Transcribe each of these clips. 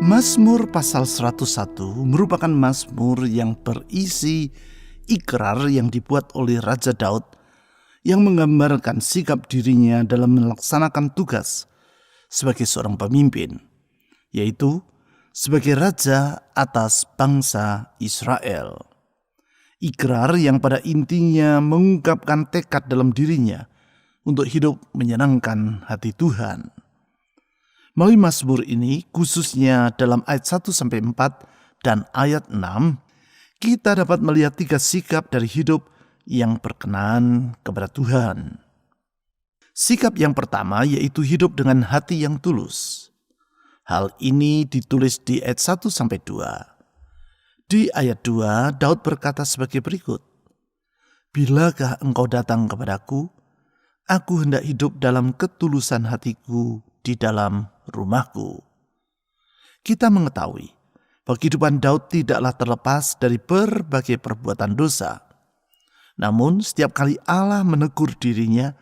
Mazmur pasal 101 merupakan mazmur yang berisi ikrar yang dibuat oleh Raja Daud yang menggambarkan sikap dirinya dalam melaksanakan tugas sebagai seorang pemimpin, yaitu sebagai raja atas bangsa Israel. Ikrar yang pada intinya mengungkapkan tekad dalam dirinya untuk hidup menyenangkan hati Tuhan. Melalui mazmur ini, khususnya dalam ayat 1-4 dan ayat 6, kita dapat melihat 3 sikap dari hidup yang berkenan kepada Tuhan. Sikap yang pertama yaitu hidup dengan hati yang tulus. Hal ini ditulis di ayat 1-2. Di ayat 2, Daud berkata sebagai berikut, "Bilakah engkau datang kepadaku, aku hendak hidup dalam ketulusan hatiku di dalam rumahku." Kita mengetahui bahwa kehidupan Daud tidaklah terlepas dari berbagai perbuatan dosa. Namun setiap kali Allah menegur dirinya,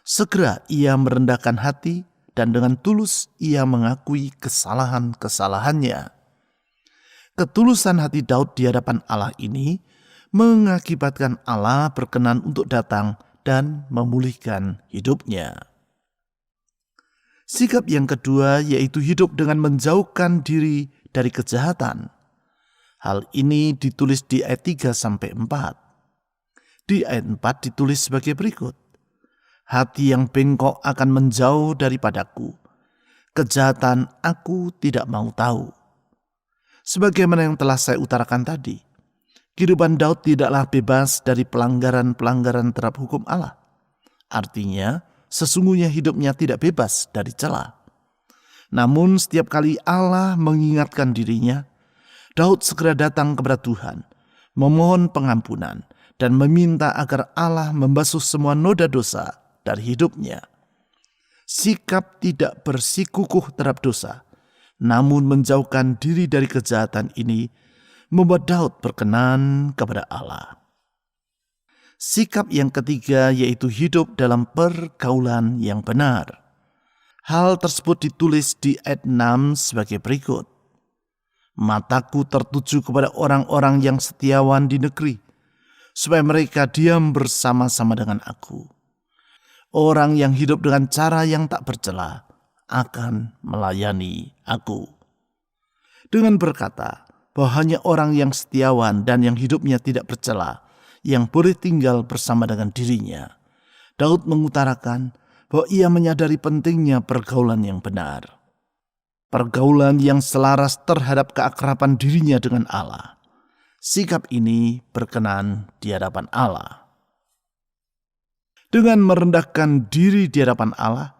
segera ia merendahkan hati dan dengan tulus ia mengakui kesalahan-kesalahannya. Ketulusan hati Daud di hadapan Allah ini mengakibatkan Allah berkenan untuk datang dan memulihkan hidupnya. Sikap yang kedua yaitu hidup dengan menjauhkan diri dari kejahatan. Hal ini ditulis di ayat 3-4. Di ayat 4 ditulis sebagai berikut, "Hati yang bengkok akan menjauh daripadaku, kejahatan aku tidak mau tahu." Sebagaimana yang telah saya utarakan tadi, kehidupan Daud tidaklah bebas dari pelanggaran-pelanggaran terhadap hukum Allah. Artinya, sesungguhnya hidupnya tidak bebas dari celah. Namun setiap kali Allah mengingatkan dirinya, Daud segera datang kepada Tuhan, memohon pengampunan, dan meminta agar Allah membasuh semua noda dosa dari hidupnya. Sikap tidak bersikukuh terhadap dosa, namun menjauhkan diri dari kejahatan ini membuat Daud berkenan kepada Allah. Sikap yang ketiga yaitu hidup dalam pergaulan yang benar. Hal tersebut ditulis di ayat 6 sebagai berikut, "Mataku tertuju kepada orang-orang yang setiawan di negeri, supaya mereka diam bersama-sama dengan aku. Orang yang hidup dengan cara yang tak bercela akan melayani aku." Dengan berkata bahwa hanya orang yang setiawan dan yang hidupnya tidak bercela yang boleh tinggal bersama dengan dirinya, Daud mengutarakan bahwa ia menyadari pentingnya pergaulan yang benar. Pergaulan yang selaras terhadap keakraban dirinya dengan Allah. Sikap ini berkenan di hadapan Allah. Dengan merendahkan diri di hadapan Allah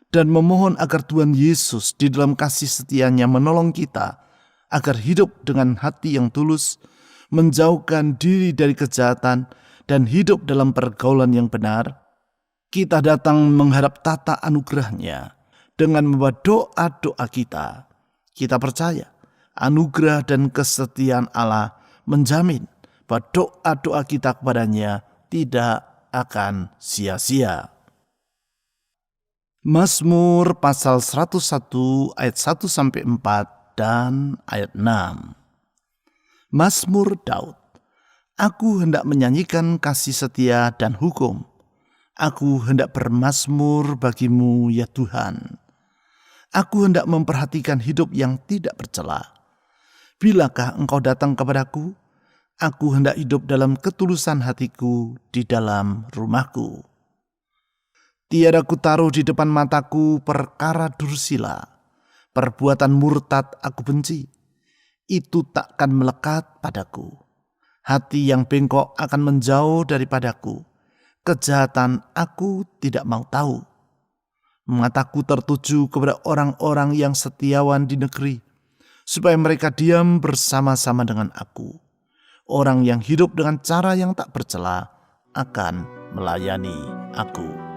dan memohon agar Tuhan Yesus di dalam kasih setianya menolong kita agar hidup dengan hati yang tulus, menjauhkan diri dari kejahatan, dan hidup dalam pergaulan yang benar, kita datang menghadap tata anugerah-Nya dengan membawa doa-doa kita. Kita percaya anugerah dan kesetiaan Allah menjamin bahwa doa-doa kita kepadanya tidak akan sia-sia. Mazmur pasal 101 ayat 1-4 dan ayat 6. Mazmur Daud. "Aku hendak menyanyikan kasih setia dan hukum. Aku hendak bermazmur bagimu ya Tuhan. Aku hendak memperhatikan hidup yang tidak bercela. Bilakah engkau datang kepadaku, aku hendak hidup dalam ketulusan hatiku di dalam rumahku. Tiada kutaruh di depan mataku perkara dursila, perbuatan murtad aku benci, itu takkan melekat padaku. Hati yang bengkok akan menjauh daripadaku, kejahatan aku tidak mau tahu. Mataku tertuju kepada orang-orang yang setiawan di negeri, supaya mereka diam bersama-sama dengan aku. Orang yang hidup dengan cara yang tak bercela akan melayani aku."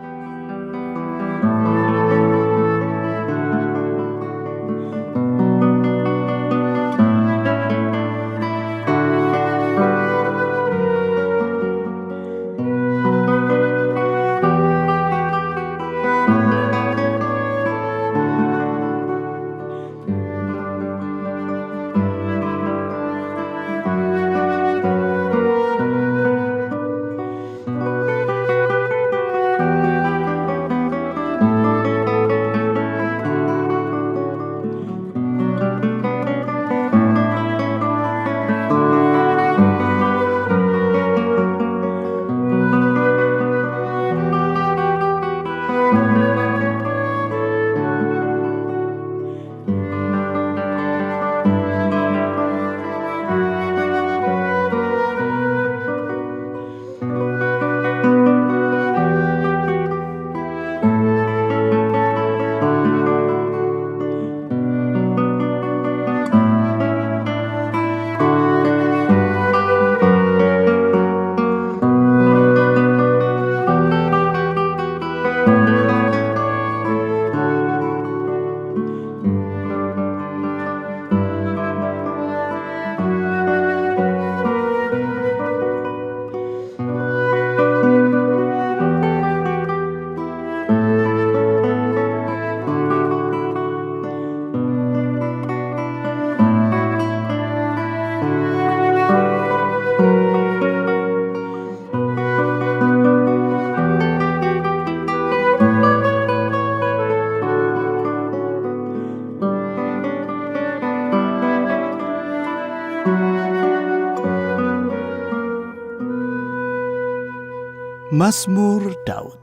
Mazmur Daud.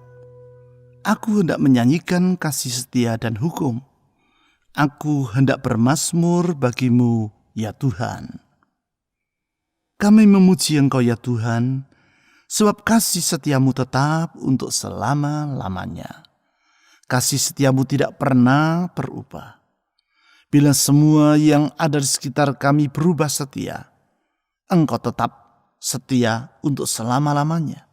Aku hendak menyanyikan kasih setia dan hukum. Aku hendak bermazmur bagimu, ya Tuhan. Kami memuji Engkau, ya Tuhan, sebab kasih setiamu tetap untuk selama-lamanya. Kasih setiamu tidak pernah berubah. Bila semua yang ada di sekitar kami berubah setia, Engkau tetap setia untuk selama-lamanya.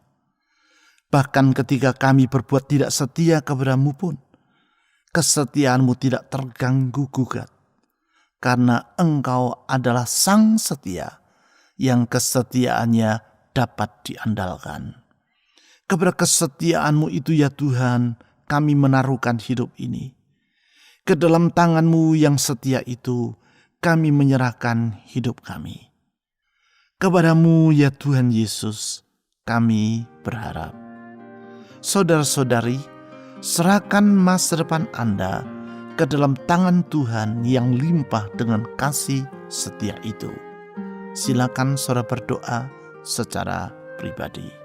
Bahkan ketika kami berbuat tidak setia kepadamu pun, kesetiaanmu tidak terganggu-gugat. Karena Engkau adalah Sang Setia yang kesetiaannya dapat diandalkan. Kepada kesetiaanmu itu, ya Tuhan, kami menaruhkan hidup ini. Ke dalam tangan-Mu yang setia itu, kami menyerahkan hidup kami. Kepadamu, ya Tuhan Yesus, kami berharap. Saudara-saudari, serahkan masa depan Anda ke dalam tangan Tuhan yang limpah dengan kasih setia itu. Silakan saudara berdoa secara pribadi.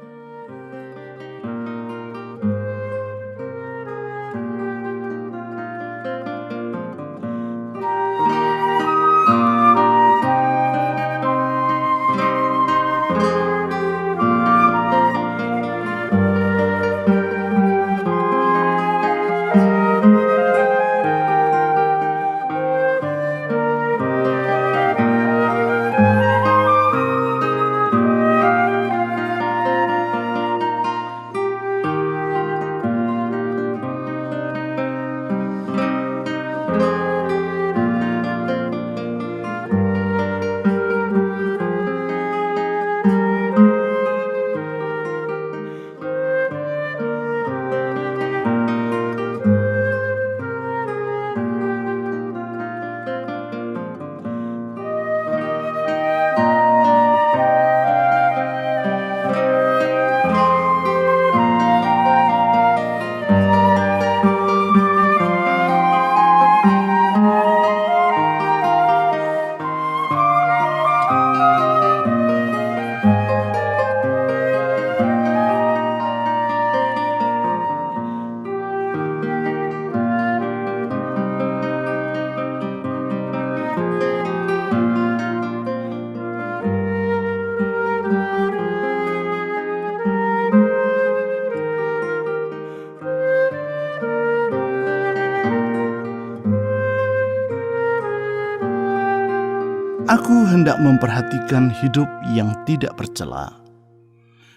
Aku hendak memperhatikan hidup yang tidak bercela.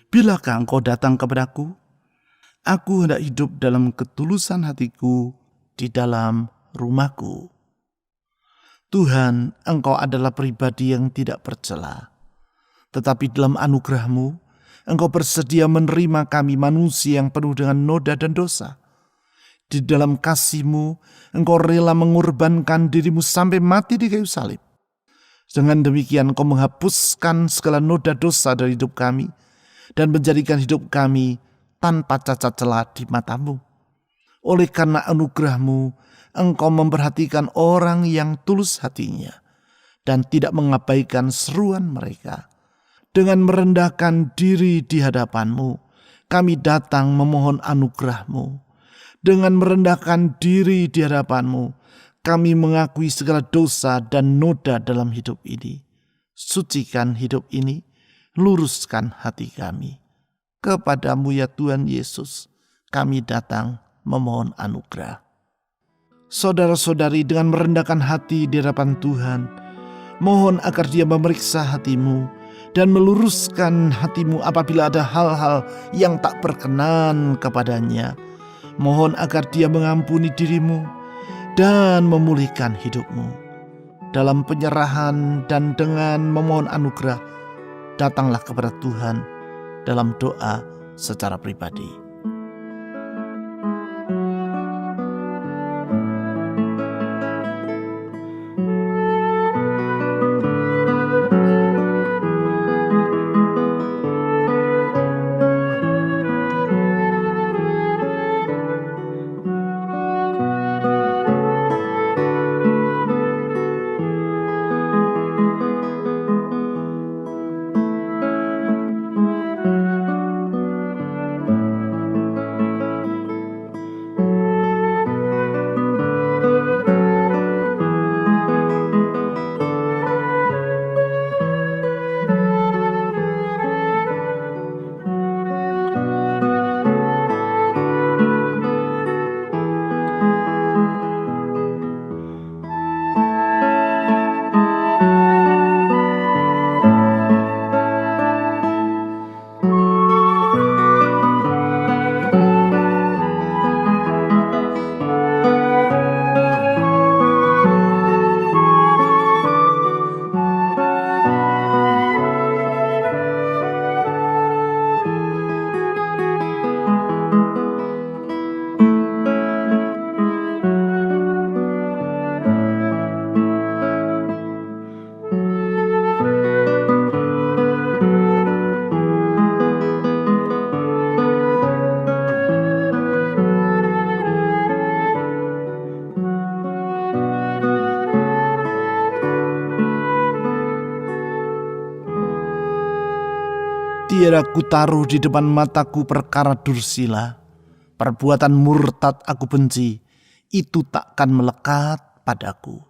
Bilakah Engkau datang kepadaku? Aku hendak hidup dalam ketulusan hatiku di dalam rumahku. Tuhan, Engkau adalah pribadi yang tidak bercela. Tetapi dalam anugerah-Mu, Engkau bersedia menerima kami manusia yang penuh dengan noda dan dosa. Di dalam kasih-Mu, Engkau rela mengorbankan diri-Mu sampai mati di kayu salib. Dengan demikian Engkau menghapuskan segala noda dosa dari hidup kami dan menjadikan hidup kami tanpa cacat celah di mata-Mu. Oleh karena anugerah-Mu, Engkau memperhatikan orang yang tulus hatinya dan tidak mengabaikan seruan mereka. Dengan merendahkan diri di hadapan-Mu, kami datang memohon anugerah-Mu. Dengan merendahkan diri di hadapan-Mu, kami mengakui segala dosa dan noda dalam hidup ini. Sucikan hidup ini, luruskan hati kami. Kepadamu, ya Tuhan Yesus, kami datang memohon anugerah. Saudara-saudari, dengan merendahkan hati di hadapan Tuhan, mohon agar Dia memeriksa hatimu dan meluruskan hatimu apabila ada hal-hal yang tak berkenan kepadanya. Mohon agar Dia mengampuni dirimu dan memulihkan hidupmu. Dalam penyerahan dan dengan memohon anugerah, datanglah kepada Tuhan dalam doa secara pribadi. Tiada ku taruh di depan mataku perkara dursila, perbuatan murtad aku benci, itu takkan melekat padaku.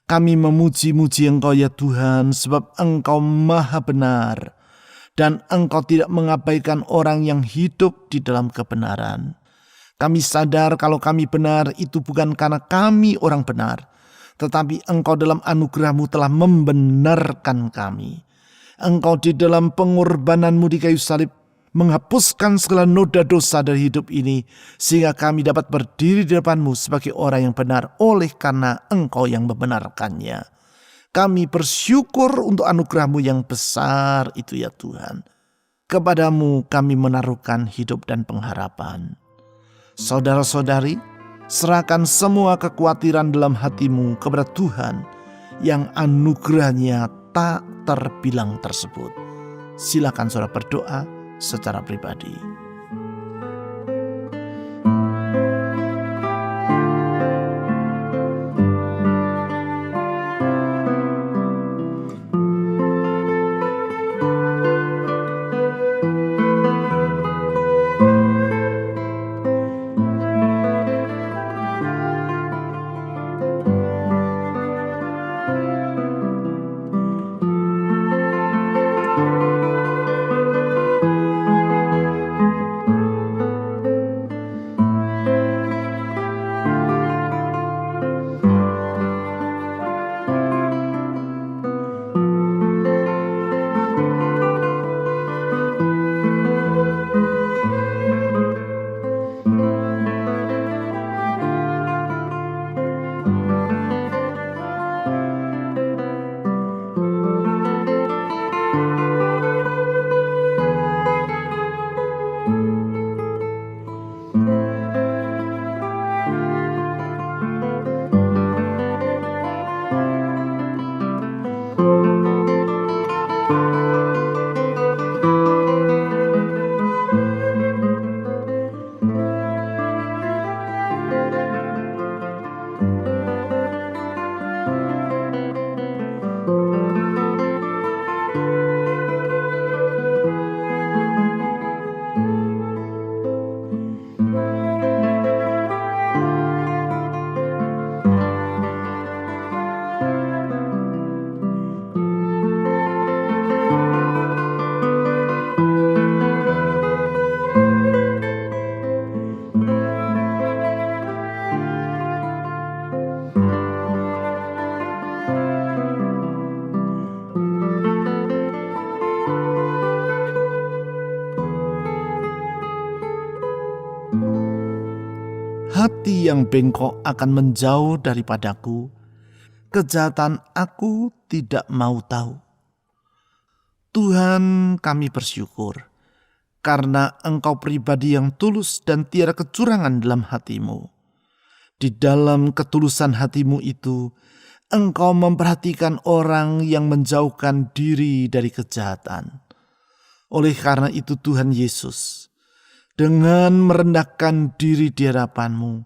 Kami memuji-muji Engkau ya Tuhan, sebab Engkau maha benar, dan Engkau tidak mengabaikan orang yang hidup di dalam kebenaran. Kami sadar kalau kami benar itu bukan karena kami orang benar, tetapi Engkau dalam anugerah-Mu telah membenarkan kami. Engkau di dalam pengorbanan-Mu di kayu salib menghapuskan segala noda dosa dari hidup ini, sehingga kami dapat berdiri di depan-Mu sebagai orang yang benar oleh karena Engkau yang membenarkannya. Kami bersyukur untuk anugerah-Mu yang besar itu ya Tuhan. Kepadamu kami menaruhkan hidup dan pengharapan. Saudara-saudari, serahkan semua kekhawatiran dalam hatimu kepada Tuhan yang anugerahnya tak terbilang tersebut. Silakan saudara berdoa secara pribadi. Hati yang bengkok akan menjauh daripadaku, kejahatan aku tidak mau tahu. Tuhan, kami bersyukur karena Engkau pribadi yang tulus dan tiada kecurangan dalam hatimu. Di dalam ketulusan hatimu itu, Engkau memperhatikan orang yang menjauhkan diri dari kejahatan. Oleh karena itu Tuhan Yesus, dengan merendahkan diri di hadapan-Mu,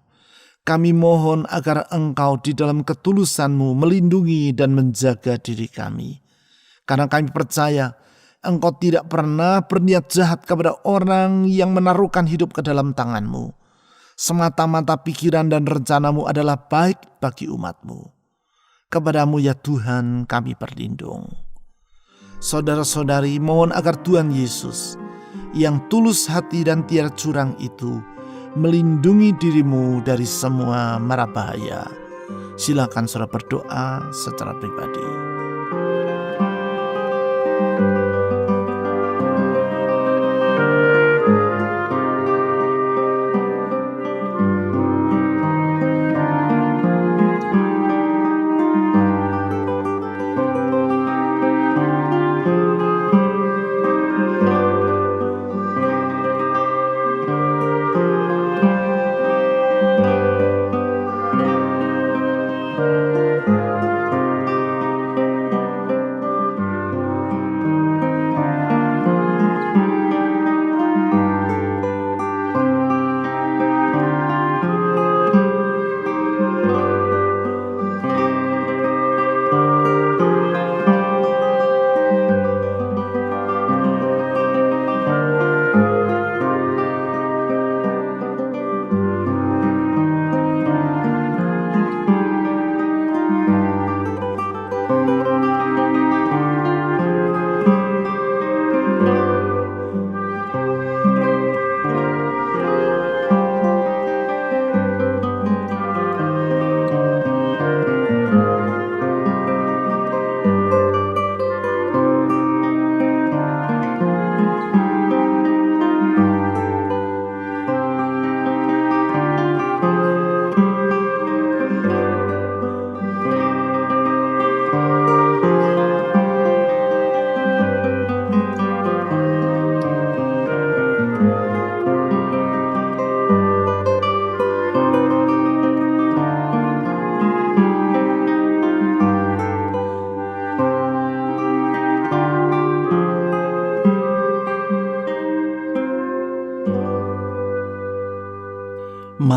kami mohon agar Engkau di dalam ketulusan-Mu melindungi dan menjaga diri kami. Karena kami percaya Engkau tidak pernah berniat jahat kepada orang yang menaruhkan hidup ke dalam tangan-Mu. Semata-mata pikiran dan rencana-Mu adalah baik bagi umat-Mu. Kepadamu ya Tuhan kami berlindung. Saudara-saudari, mohon agar Tuhan Yesus yang tulus hati dan tiada curang itu melindungi dirimu dari semua mara bahaya. Silakan saudara berdoa secara pribadi.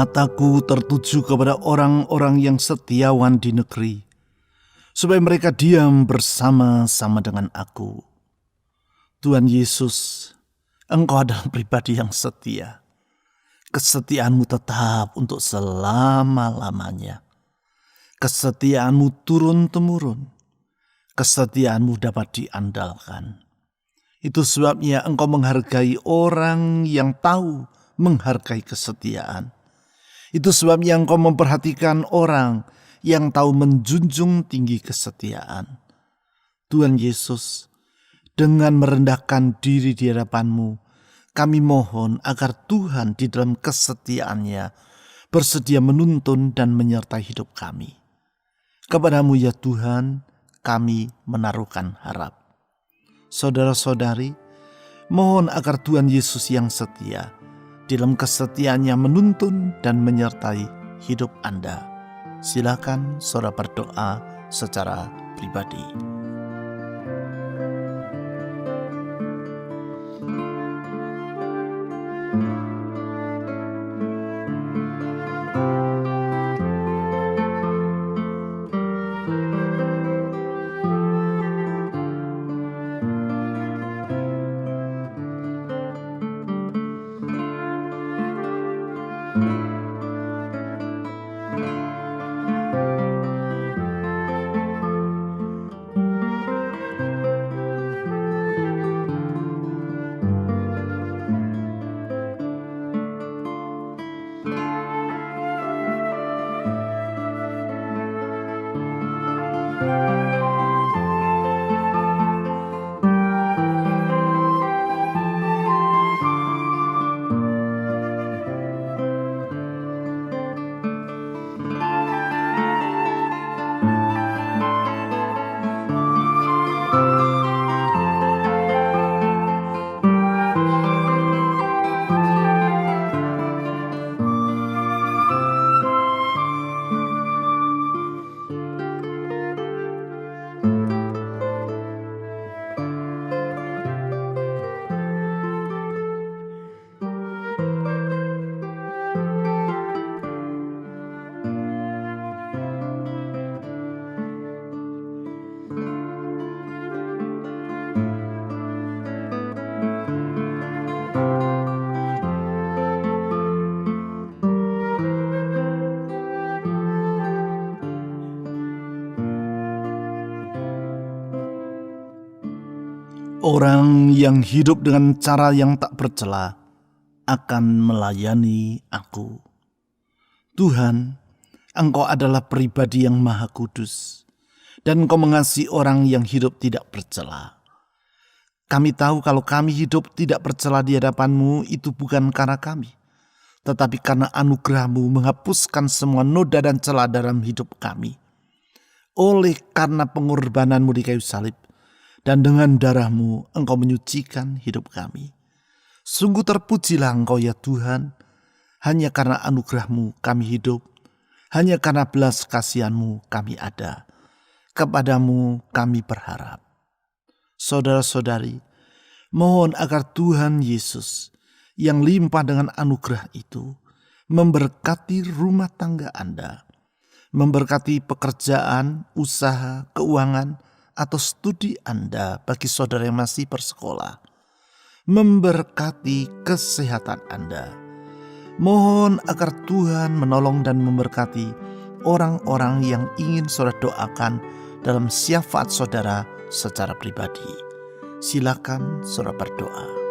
Mataku tertuju kepada orang-orang yang setiawan di negeri, supaya mereka diam bersama-sama dengan aku. Tuhan Yesus, Engkau adalah pribadi yang setia. Kesetiaanmu tetap untuk selama-lamanya. Kesetiaanmu turun-temurun. Kesetiaanmu dapat diandalkan. Itu sebabnya Engkau menghargai orang yang tahu menghargai kesetiaan. Itu sebabnya Engkau memperhatikan orang yang tahu menjunjung tinggi kesetiaan. Tuhan Yesus, dengan merendahkan diri di hadapan-Mu, kami mohon agar Tuhan di dalam kesetiaannya bersedia menuntun dan menyertai hidup kami. Kepada-Mu ya Tuhan, kami menaruhkan harap. Saudara-saudari, mohon agar Tuhan Yesus yang setia di dalam kesetiaannya menuntun dan menyertai hidup Anda. Silakan saudara berdoa secara pribadi. Orang yang hidup dengan cara yang tak bercela akan melayani aku. Tuhan, Engkau adalah pribadi yang maha kudus, dan Engkau mengasihi orang yang hidup tidak bercela. Kami tahu kalau kami hidup tidak bercela di hadapan-Mu itu bukan karena kami, tetapi karena anugerah-Mu menghapuskan semua noda dan celah dalam hidup kami. Oleh karena pengorbanan-Mu di kayu salib, dan dengan darah-Mu Engkau menyucikan hidup kami. Sungguh terpujilah Engkau ya Tuhan, hanya karena anugerah-Mu kami hidup, hanya karena belas kasihan-Mu kami ada. Kepada-Mu kami berharap. Saudara-saudari, mohon agar Tuhan Yesus yang limpah dengan anugerah itu memberkati rumah tangga Anda, memberkati pekerjaan, usaha, keuangan, atau studi Anda bagi saudara yang masih bersekolah, memberkati kesehatan Anda. Mohon agar Tuhan menolong dan memberkati orang-orang yang ingin saudara doakan dalam syafaat saudara secara pribadi. Silakan saudara berdoa.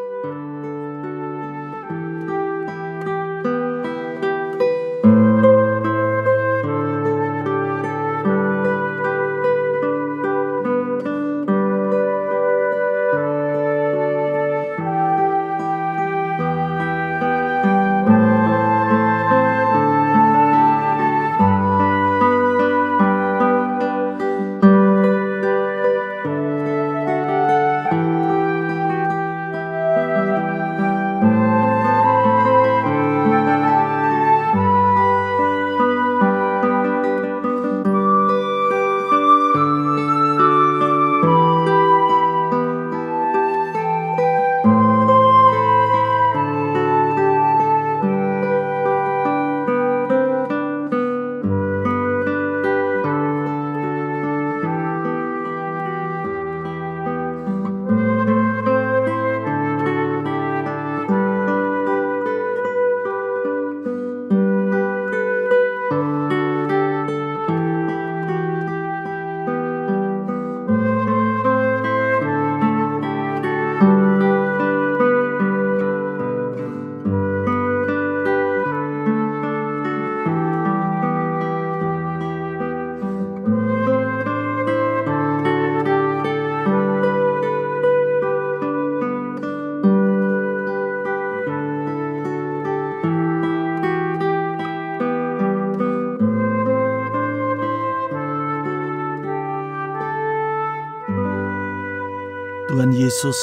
Tuhan Yesus,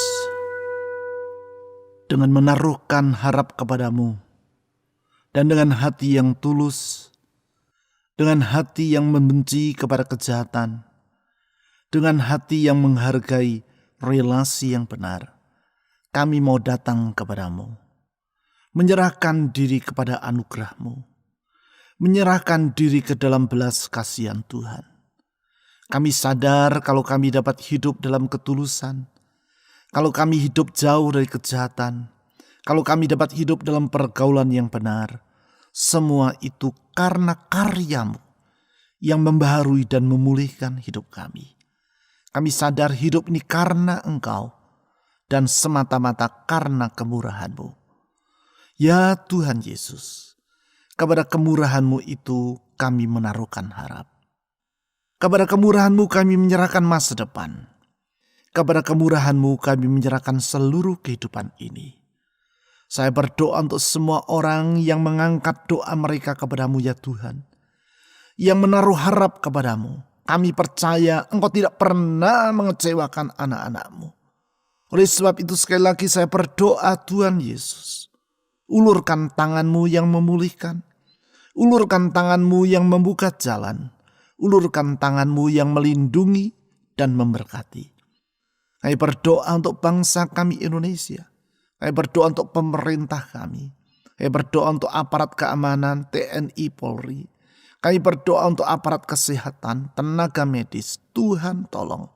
dengan menaruhkan harap kepadamu, dan dengan hati yang tulus, dengan hati yang membenci kepada kejahatan, dengan hati yang menghargai relasi yang benar, kami mau datang kepadamu, menyerahkan diri kepada anugerah-Mu, menyerahkan diri ke dalam belas kasihan Tuhan. Kami sadar kalau kami dapat hidup dalam ketulusan, kalau kami hidup jauh dari kejahatan, kalau kami dapat hidup dalam pergaulan yang benar, semua itu karena karya-Mu yang membaharui dan memulihkan hidup kami. Kami sadar hidup ini karena Engkau dan semata-mata karena kemurahan-Mu. Ya Tuhan Yesus, kepada kemurahan-Mu itu kami menaruhkan harap. Kepada kemurahan-Mu kami menyerahkan masa depan. Kepada kemurahan-Mu kami menyerahkan seluruh kehidupan ini. Saya berdoa untuk semua orang yang mengangkat doa mereka kepada-Mu ya Tuhan, yang menaruh harap kepada-Mu. Kami percaya Engkau tidak pernah mengecewakan anak-anak-Mu. Oleh sebab itu sekali lagi saya berdoa Tuhan Yesus, ulurkan tangan-Mu yang memulihkan, ulurkan tangan-Mu yang membuka jalan, ulurkan tangan-Mu yang melindungi dan memberkati. Kami berdoa untuk bangsa kami Indonesia. Kami berdoa untuk pemerintah kami. Kami berdoa untuk aparat keamanan TNI Polri. Kami berdoa untuk aparat kesehatan, tenaga medis. Tuhan tolong.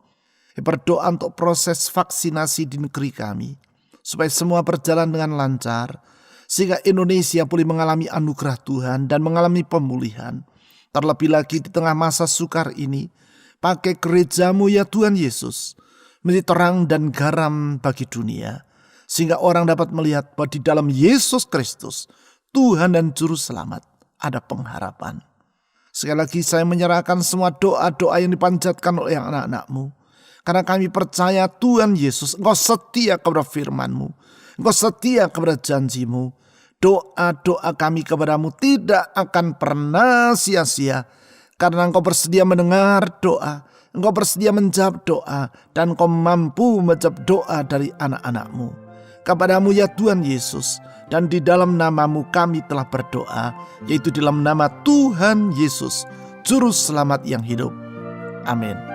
Kami berdoa untuk proses vaksinasi di negeri kami, supaya semua berjalan dengan lancar, sehingga Indonesia boleh mengalami anugerah Tuhan dan mengalami pemulihan. Terlebih lagi di tengah masa sukar ini, pakai gereja-Mu ya Tuhan Yesus, menjadi terang dan garam bagi dunia, sehingga orang dapat melihat bahwa di dalam Yesus Kristus, Tuhan dan Juru Selamat, ada pengharapan. Sekali lagi saya menyerahkan semua doa-doa yang dipanjatkan oleh anak-anak-Mu, karena kami percaya Tuhan Yesus, Engkau setia kepada firman-Mu, Engkau setia kepada janji-Mu. Doa-doa kami kepada-Mu tidak akan pernah sia-sia, karena Engkau bersedia mendengar doa, Engkau bersedia menjawab doa, dan Engkau mampu menjawab doa dari anak-anak-Mu. Kepada-Mu ya Tuhan Yesus, dan di dalam nama-Mu kami telah berdoa, yaitu dalam nama Tuhan Yesus, Juru Selamat yang hidup. Amin.